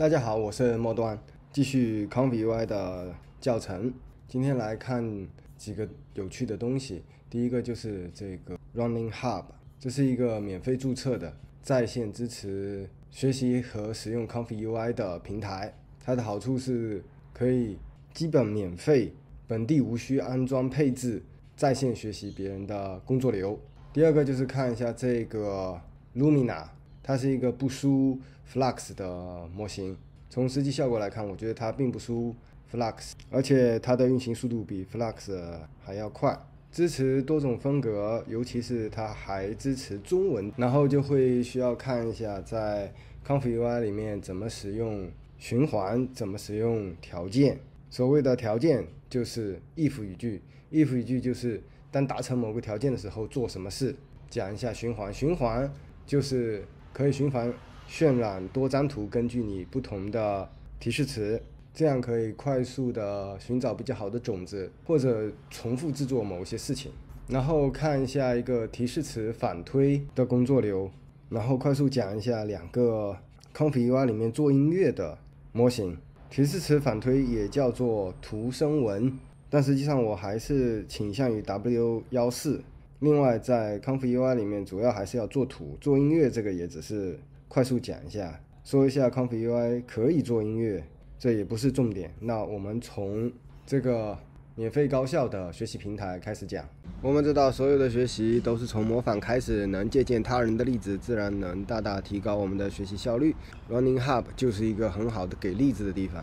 大家好，我是末端，继续 ComfyUI 的教程。今天来看几个有趣的东西。第一个就是这个 Running Hub， 这是一个免费注册的在线支持学习和使用 ComfyUI 的平台。它的好处是可以基本免费，本地无需安装配置，在线学习别人的工作流。第二个就是看一下这个 Lumina， 它是一个不输 Flux 的模型。从实际效果来看，我觉得它并不输 Flux， 而且它的运行速度比 Flux 还要快。支持多种风格，尤其是它还支持中文，然后就会需要看一下在 ComfyUI 里面怎么使用循环，怎么使用条件。所谓的条件就是 if 语句，if 语句就是当达成某个条件的时候做什么事。讲一下循环，循环就是可以循环渲染多张图，根据你不同的提示词，这样可以快速的寻找比较好的种子，或者重复制作某些事情。然后看一下一个提示词反推的工作流，然后快速讲一下两个 ComfyUI 里面做音乐的模型。提示词反推也叫做图声文，但实际上我还是倾向于 W14。另外在 ComfyUI 里面主要还是要做图，做音乐这个也只是快速讲一下，说一下 ComfyUI 可以做音乐，这也不是重点。那我们从这个免费高效的学习平台开始讲。我们知道所有的学习都是从模仿开始，能借鉴他人的例子，自然能大大提高我们的学习效率。Running Hub 就是一个很好的给例子的地方。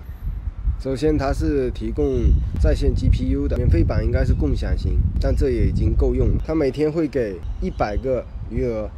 首先它是提供在线 GPU 的，免费版应该是共享型，但这也已经够用了。它每天会给100个余额，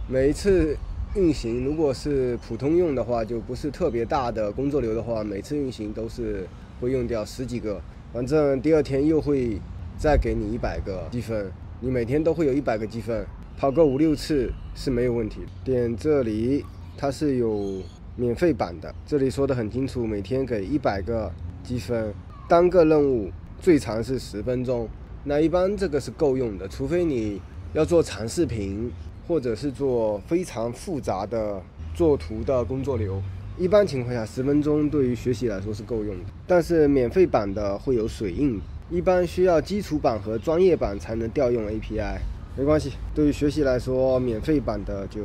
每一次运行如果是普通用的话，就不是特别大的工作流的话，每次运行都是会用掉10几个，反正第二天又会再给你100个积分，你每天都会有100个积分，跑个5、6次是没有问题。点这里它是有免费版的，这里说的很清楚，每天给100个积分，单个任务最长是10分钟。那一般这个是够用的，除非你要做长视频，或者是做非常复杂的做图的工作流。一般情况下10分钟对于学习来说是够用的，但是免费版的会有水印，一般需要基础版和专业版才能调用 API。没关系，对于学习来说，免费版的就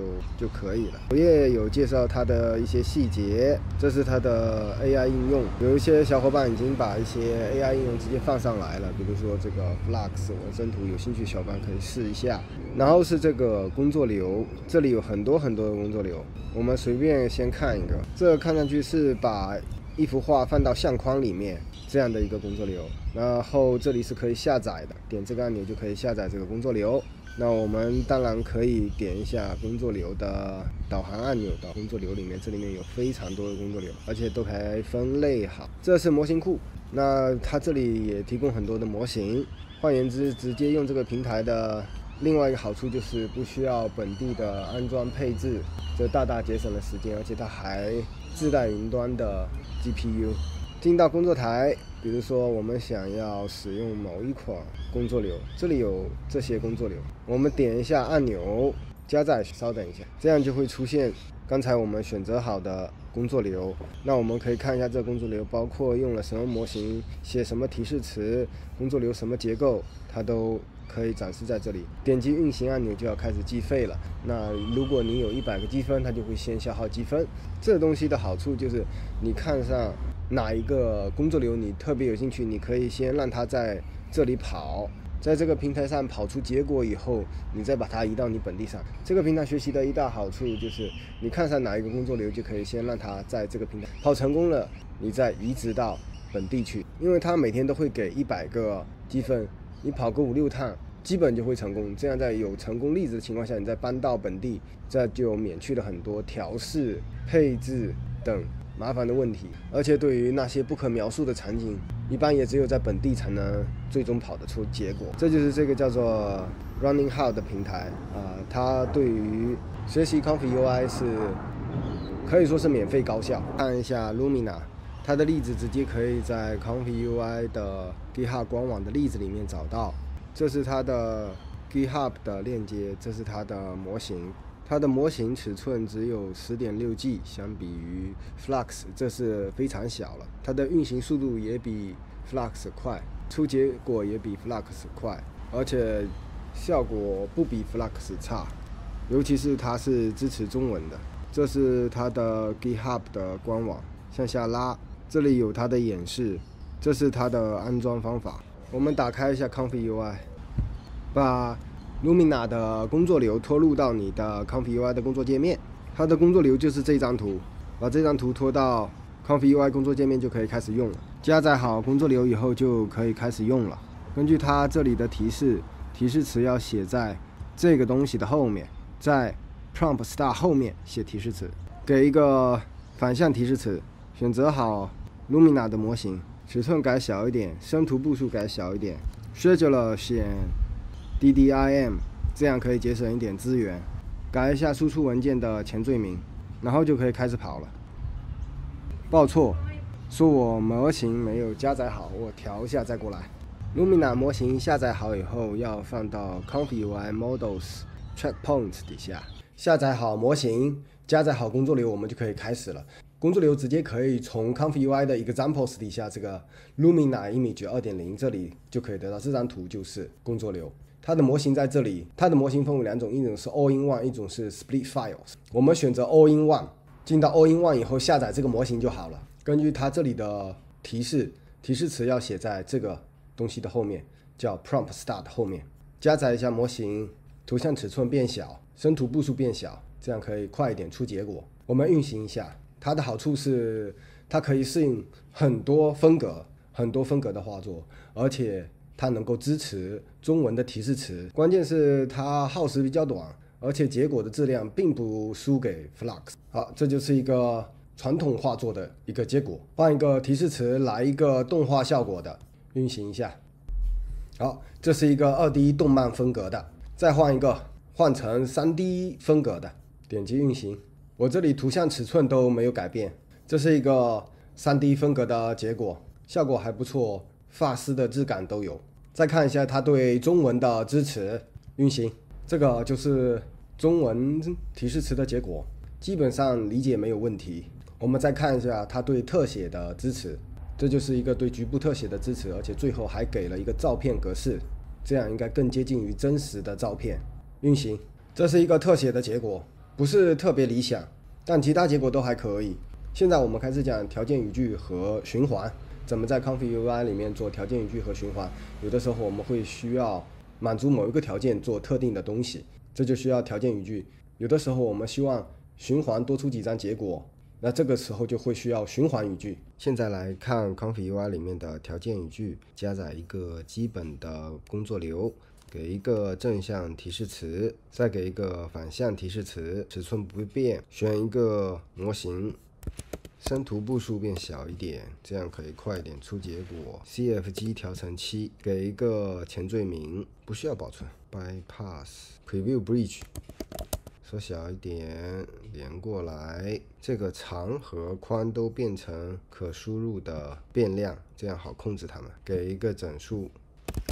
可以了。我也有介绍它的一些细节，这是它的 AI 应用，有一些小伙伴已经把一些 AI 应用直接放上来了，比如说这个 Flux 纹身图，有兴趣小伙伴可以试一下。然后是这个工作流，这里有很多很多的工作流，我们随便先看一个，这看上去是把一幅画放到相框里面这样的一个工作流，然后这里是可以下载的，点这个按钮就可以下载这个工作流。那我们当然可以点一下工作流的导航按钮，到工作流里面，这里面有非常多的工作流，而且都还分类好。这是模型库，那它这里也提供很多的模型，换言之，直接用这个平台的另外一个好处就是不需要本地的安装配置，这大大节省了时间，而且它还自带云端的 GPU。进到工作台，比如说我们想要使用某一款工作流，这里有这些工作流，我们点一下按钮加载，稍等一下，这样就会出现刚才我们选择好的工作流。那我们可以看一下这工作流包括用了什么模型，写什么提示词，工作流什么结构，它都可以展示在这里。点击运行按钮就要开始计费了，那如果你有100个积分，它就会先消耗积分。这东西的好处就是你看上哪一个工作流你特别有兴趣，你可以先让它在这里跑，在这个平台上跑出结果以后，你再把它移到你本地上。这个平台学习的一大好处就是你看上哪一个工作流，就可以先让它在这个平台跑成功了，你再移植到本地去，因为它每天都会给100个积分，你跑个5、6趟基本就会成功。这样在有成功例子的情况下，你再搬到本地，这就免去了很多调试、配置等麻烦的问题。而且对于那些不可描述的场景，一般也只有在本地才能最终跑得出结果。这就是这个叫做 Running Hub 的平台它对于学习 ComfyUI 是可以说是免费高效。看一下 Lumina， 它的例子直接可以在 ComfyUI 的 GitHub 官网的例子里面找到。这是它的 GitHub 的链接，这是它的模型，它的模型尺寸只有 10.6G， 相比于 Flux 这是非常小了。它的运行速度也比 Flux 快，出结果也比 Flux 快，而且效果不比 Flux 差。尤其是它是支持中文的。这是它的 GitHub 的官网，向下拉，这里有它的演示，这是它的安装方法。我们打开一下 ComfyUI， 把 Lumina 的工作流拖入到你的 ComfyUI 的工作界面。它的工作流就是这张图，把这张图拖到 ComfyUI 工作界面就可以开始用了。加载好工作流以后就可以开始用了。根据它这里的提示词要写在这个东西的后面，在 Prompt Start 后面写提示词，给一个反向提示词，选择好 Lumina 的模型，尺寸改小一点，生图步数改小一点 ，Scheduler 选 DDIM， 这样可以节省一点资源。改一下输出文件的前缀名，然后就可以开始跑了。报错，说我模型没有加载好，我调一下再过来。Lumina 模型下载好以后，要放到 ComfyUI Models Checkpoint 底下。下载好模型，加载好工作流，我们就可以开始了。工作流直接可以从 ComfyUI 的 Examples 底下这个 Lumina Image 2.0 这里就可以得到，这张图就是工作流。它的模型在这里，它的模型分为两种，一种是 All-in-One， 一种是 Split Files。我们选择 All-in-One， 进到 All-in-One 以后下载这个模型就好了。根据它这里的提示词要写在这个东西的后面，叫 Prompt Start 后面。加载一下模型，图像尺寸变小，生图步数变小，这样可以快一点出结果。我们运行一下，它的好处是它可以适应很多风格的画作，而且它能够支持中文的提示词。关键是它耗时比较短，而且结果的质量并不输给 Flux。好，这就是一个传统画作的一个结果。换一个提示词，来一个动画效果的，运行一下。好，这是一个2D 动漫风格的，再换一个，换成 3D 风格的，点击运行。我这里图像尺寸都没有改变，这是一个 3D 风格的结果，效果还不错，发丝的质感都有。再看一下它对中文的支持，运行。这个就是中文提示词的结果，基本上理解没有问题。我们再看一下它对特写的支持，这就是一个对局部特写的支持，而且最后还给了一个照片格式，这样应该更接近于真实的照片。运行，这是一个特写的结果，不是特别理想，但其他结果都还可以。现在我们开始讲条件语句和循环，怎么在 ComfyUI 里面做条件语句和循环。有的时候我们会需要满足某一个条件做特定的东西，这就需要条件语句。有的时候我们希望循环多出几张结果，那这个时候就会需要循环语句。现在来看 ComfyUI 里面的条件语句，加载一个基本的工作流，给一个正向提示词，再给一个反向提示词，尺寸不变，选一个模型，生图步数变小一点，这样可以快一点出结果。CFG 调成7，给一个前缀名，不需要保存。Bypass Preview Bridge， 缩小一点，连过来，这个长和宽都变成可输入的变量，这样好控制它们。给一个整数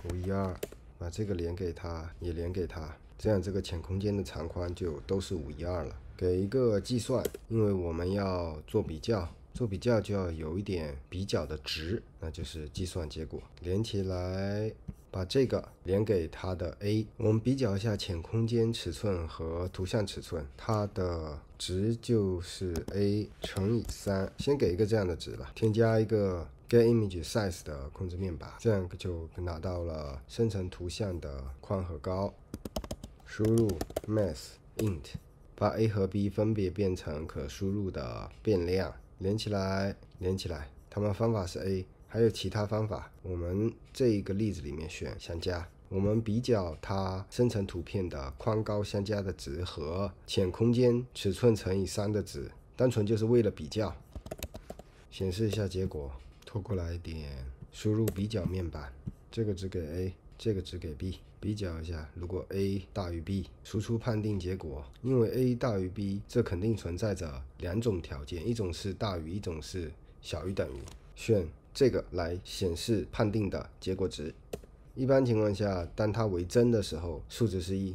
512，把这个连给它，也连给它，这样这个浅空间的长宽就都是512了。给一个计算，因为我们要做比较，做比较就要有一点比较的值，那就是计算结果。连起来，把这个连给它的 A， 我们比较一下浅空间尺寸和图像尺寸，它的值就是 A 乘以3，先给一个这样的值吧，添加一个 getImageSize 的控制面板，这样就拿到了生成图像的宽和高。输入 math_int， 把 A 和 B 分别变成可输入的变量，连起来，连起来。它们方法是 A， 还有其他方法，我们这一个例子里面选相加。我们比较它生成图片的宽高相加的值和浅空间尺寸乘以3的值，单纯就是为了比较。显示一下结果，拖过来一点，输入比较面板，这个值给 A， 这个值给 B， 比较一下，如果 A 大于 B， 输出判定结果。因为 A 大于 B， 这肯定存在着两种条件，一种是大于，一种是小于等于。选这个来显示判定的结果值。一般情况下，当它为真的时候，数值是1；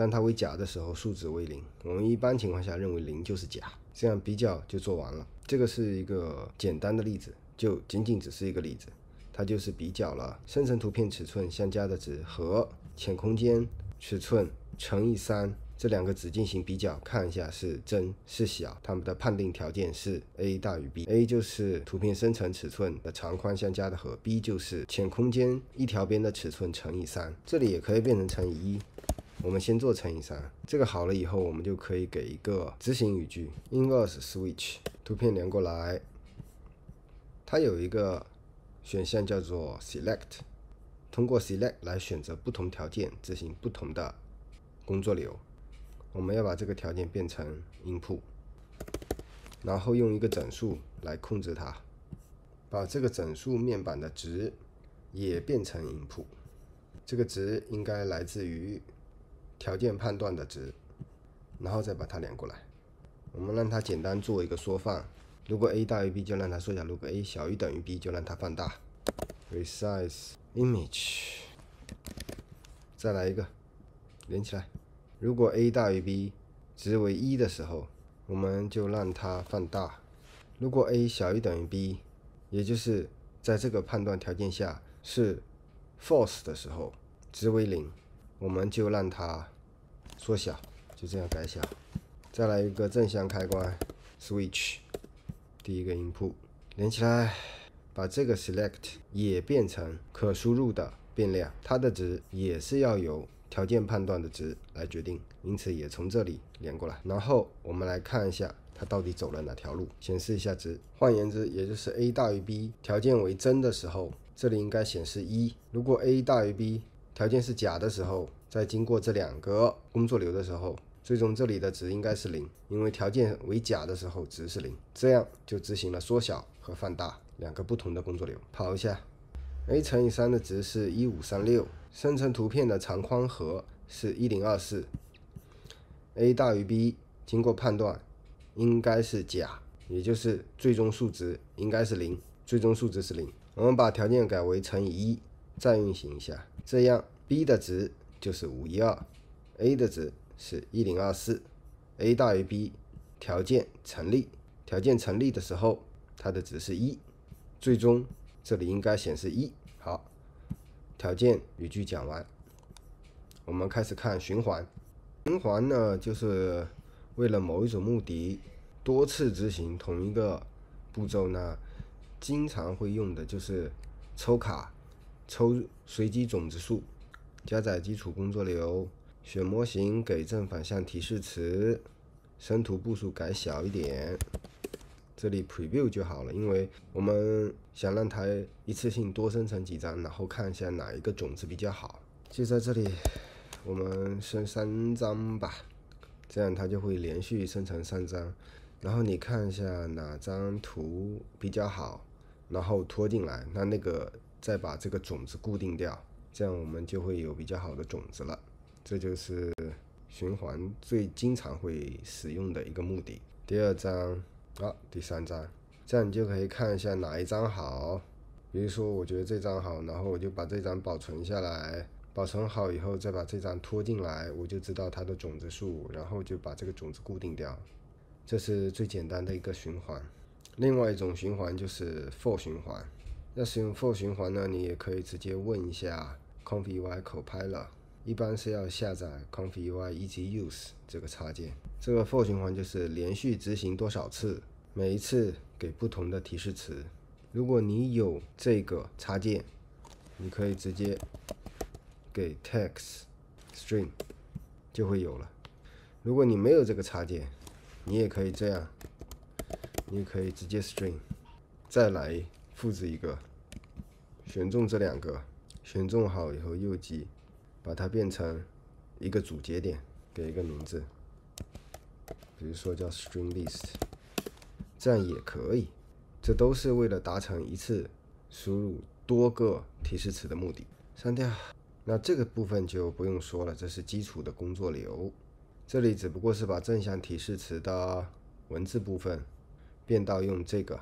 当它为假的时候，数值为0。我们一般情况下认为0就是假，这样比较就做完了。这个是一个简单的例子，就仅仅只是一个例子，它就是比较了生成图片尺寸相加的值和浅空间尺寸乘以3这两个值进行比较，看一下是真是小，它们的判定条件是 A 大于 B。A 就是图片生成尺寸的长宽相加的和， B 就是浅空间一条边的尺寸乘以3，这里也可以变成乘以1。我们先做乘以3，这个好了以后，我们就可以给一个执行语句 inverse switch， 图片连过来，它有一个选项叫做 select， 通过 select 来选择不同条件执行不同的工作流。我们要把这个条件变成 input， 然后用一个整数来控制它，把这个整数面板的值也变成 input， 这个值应该来自于条件判断的值，然后再把它连过来。我们让它简单做一个缩放，如果 a 大于 b 就让它缩小，如果 a 小于等于 b 就让它放大。resize image， 再来一个，连起来。如果 a 大于 b 值为1的时候，我们就让它放大。如果 a 小于等于 b， 也就是在这个判断条件下是 false 的时候，值为0，我们就让它缩小，就这样改小。再来一个正向开关 switch， 第一个 input 连起来，把这个 select 也变成可输入的变量，它的值也是要由条件判断的值来决定，因此也从这里连过来。然后我们来看一下它到底走了哪条路，显示一下值。换言之，也就是 a 大于 b 条件为真的时候，这里应该显示1。如果 a 大于 b 条件是假的时候，在经过这两个工作流的时候，最终这里的值应该是0，因为条件为假的时候值是0，这样就执行了缩小和放大两个不同的工作流。跑一下 a 乘以3的值是1536，生成图片的长宽和是1024， a 大于 b 经过判断应该是假，也就是最终数值应该是0，最终数值是0。我们把条件改为乘以1，再运行一下，这样 b 的值就是512， a 的值是1024， a 大于 b 条件成立，条件成立的时候它的值是1，最终这里应该显示1。好，条件语句讲完，我们开始看循环。循环呢，就是为了某一种目的多次执行同一个步骤呢，经常会用的就是抽卡、抽随机种子数、加载基础工作流、选模型给正反向提示词、生图步数改小一点。这里 preview 就好了，因为我们想让它一次性多生成几张，然后看一下哪一个种子比较好。就在这里我们生3张吧，这样它就会连续生成3张，然后你看一下哪张图比较好，然后拖进来，那个再把这个种子固定掉，这样我们就会有比较好的种子了。这就是循环最经常会使用的一个目的。第2章第3章，这样你就可以看一下哪一张好。比如说我觉得这张好，然后我就把这张保存下来，保存好以后再把这张拖进来，我就知道它的种子数，然后就把这个种子固定掉。这是最简单的一个循环。另外一种循环就是 for 循环。要使用 for 循环呢，你也可以直接问一下 ComfyUI Copilot， 一般是要下载 ComfyUI Easy Use 这个插件。这个 for 循环就是连续执行多少次，每一次给不同的提示词。如果你有这个插件，你可以直接给 text string 就会有了。如果你没有这个插件，你也可以这样，你也可以直接 string， 再来复制一个，选中这2个，选中好以后右击，把它变成一个主节点，给一个名字，比如说叫 string list， 这样也可以。这都是为了达成一次输入多个提示词的目的。删掉。那这个部分就不用说了，这是基础的工作流。这里只不过是把正向提示词的文字部分变到用这个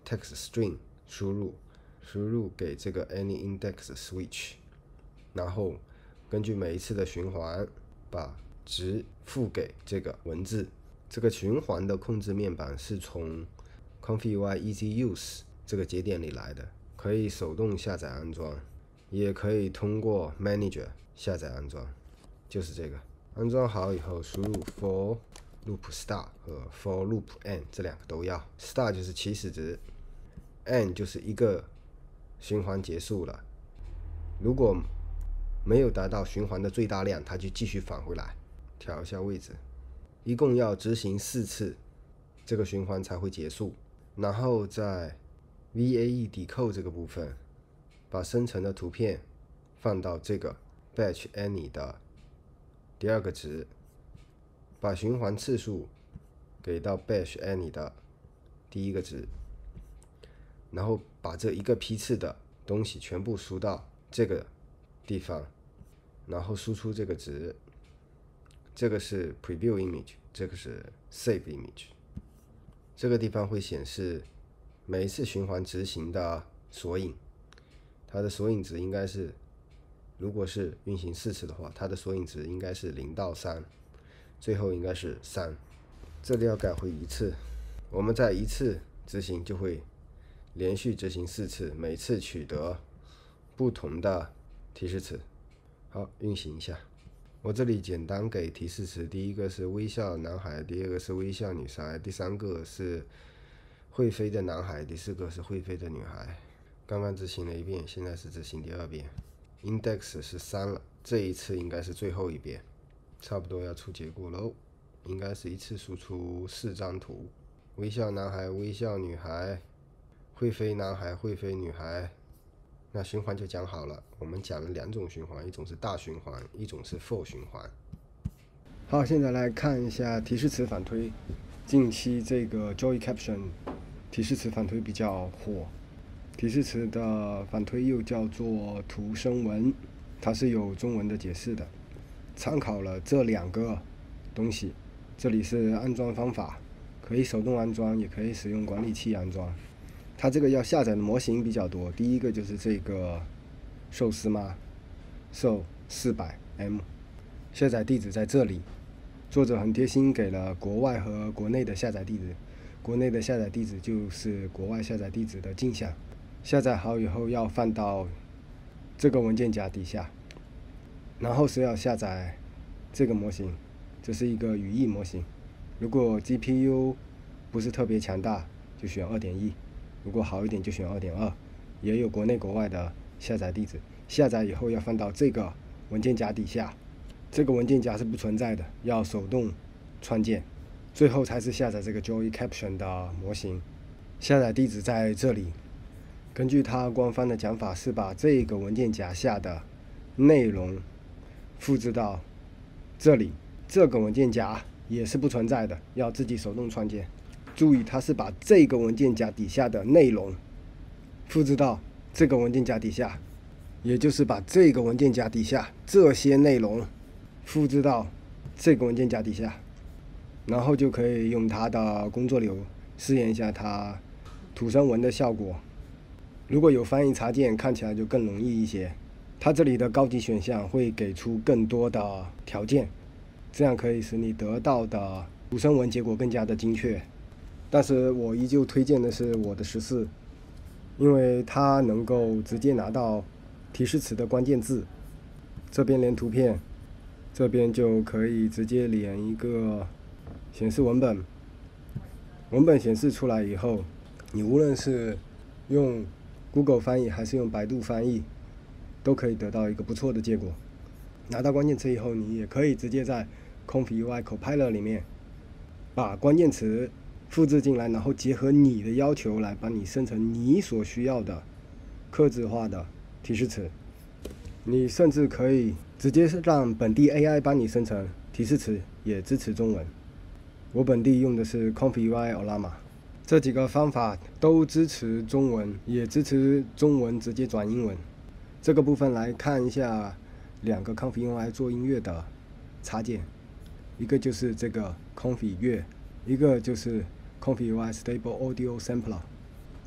text string 输入给这个 any index switch， 然后根据每一次的循环把值赋给这个文字。这个循环的控制面板是从 ComfyUI Easy Use 这个节点里来的，可以手动下载安装，也可以通过 Manager 下载安装，就是这个。安装好以后，输入 for loop start 和 for loop end 这两个都要。start 就是起始值， end 就是一个循环结束了。如果没有达到循环的最大量，它就继续返回来。调一下位置，一共要执行4次，这个循环才会结束。然后在 VAE decode 这个部分，把生成的图片放到这个 batch any 的第2个值，把循环次数给到 batch any 的第1个值，然后把这一个批次的东西全部输到这个地方，然后输出这个值。这个是 preview image， 这个是 save image。这个地方会显示每一次循环执行的索引，它的索引值应该是，如果是运行4次的话，它的索引值应该是0到3，最后应该是3。这里要改回1次，我们在1次执行就会连续执行4次，每次取得不同的提示词。好，运行一下。我这里简单给提示词，第一个是微笑男孩，第二个是微笑女孩，第3个是会飞的男孩，第4个是会飞的女孩。刚刚执行了1遍，现在是执行第2遍。index 是3了，这一次应该是最后1遍，差不多要出结果喽。应该是一次输出4张图，微笑男孩、微笑女孩、会飞男孩、会飞女孩。那循环就讲好了，我们讲了2种循环，一种是大循环，一种是 for 循环。好，现在来看一下提示词反推。近期这个 Joy Caption 提示词反推比较火，提示词的反推又叫做图声文，它是有中文的解释的。参考了这2个东西，这里是安装方法，可以手动安装，也可以使用管理器安装。它这个要下载的模型比较多，第一个就是这个寿司吗？寿400M， 下载地址在这里。作者很贴心，给了国外和国内的下载地址。国内的下载地址就是国外下载地址的镜像。下载好以后要放到这个文件夹底下，然后是要下载这个模型，这是一个语义模型。如果 GPU 不是特别强大，就选2.1。如果好一点就选2.2，也有国内国外的下载地址。下载以后要放到这个文件夹底下，这个文件夹是不存在的，要手动创建。最后才是下载这个 Joy Caption 的模型。下载地址在这里，根据它官方的讲法是把这个文件夹下的内容复制到这里，这个文件夹也是不存在的，要自己手动创建。注意，它是把这个文件夹底下的内容复制到这个文件夹底下，也就是把这个文件夹底下这些内容复制到这个文件夹底下，然后就可以用它的工作流试验一下它图声文的效果。如果有翻译插件，看起来就更容易一些。它这里的高级选项会给出更多的条件，这样可以使你得到的图声文结果更加的精确。但是我依旧推荐的是我的14，因为它能够直接拿到提示词的关键字，这边连图片，这边就可以直接连一个显示文本。文本显示出来以后，你无论是用 Google 翻译还是用百度翻译，都可以得到一个不错的结果。拿到关键词以后，你也可以直接在 ComfyUI Copilot 里面把关键词复制进来，然后结合你的要求来帮你生成你所需要的客制化的提示词。你甚至可以直接让本地 AI 帮你生成提示词，也支持中文。我本地用的是 ComfyUI Ollama， 这几个方法都支持中文，也支持中文直接转英文。这个部分来看一下2个 Comfy 用来做音乐的插件，一个就是这个 Comfy 乐，一个就是 ComfyUI Stable Audio Sampler，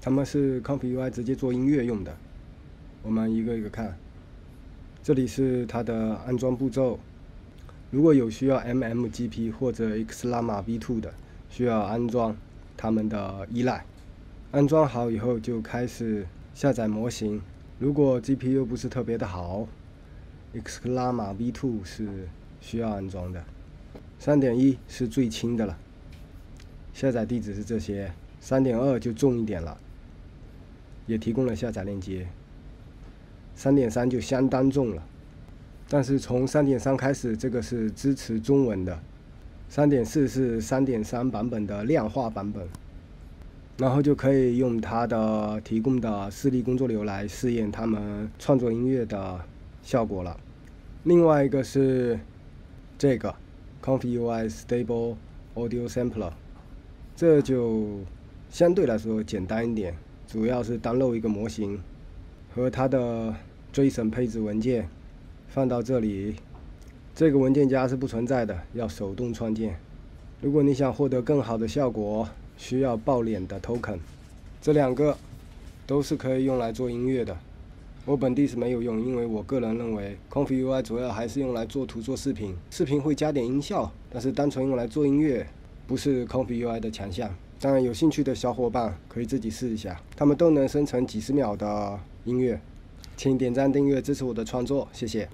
它们是 ComfyUI 直接做音乐用的。我们一个一个看，这里是它的安装步骤，如果有需要 MMGP 或者 Xllama V2 的，需要安装它们的依赖。安装好以后就开始下载模型。如果 GPU 不是特别的好， Xllama V2 是需要安装的。3.1 是最轻的了，下载地址是这些。3.2 就重一点了，也提供了下载链接。3.3 就相当重了，但是从3.3开始，这个是支持中文的。3.4 是3.3版本的量化版本，然后就可以用它的提供的4例工作流来试验他们创作音乐的效果了。另外一个是这个 ComfyUI Stable Audio Sampler， 这就相对来说简单一点，主要是download一个模型和它的 JSON 配置文件放到这里。这个文件夹是不存在的，要手动创建。如果你想获得更好的效果，需要爆脸的 token。这2个都是可以用来做音乐的。我本地是没有用，因为我个人认为 ComfyUI 主要还是用来做图做视频，视频会加点音效，但是单纯用来做音乐不是 ComfyUI 的强项。当然有兴趣的小伙伴可以自己试一下，它们都能生成几十秒的音乐。请点赞订阅支持我的创作，谢谢。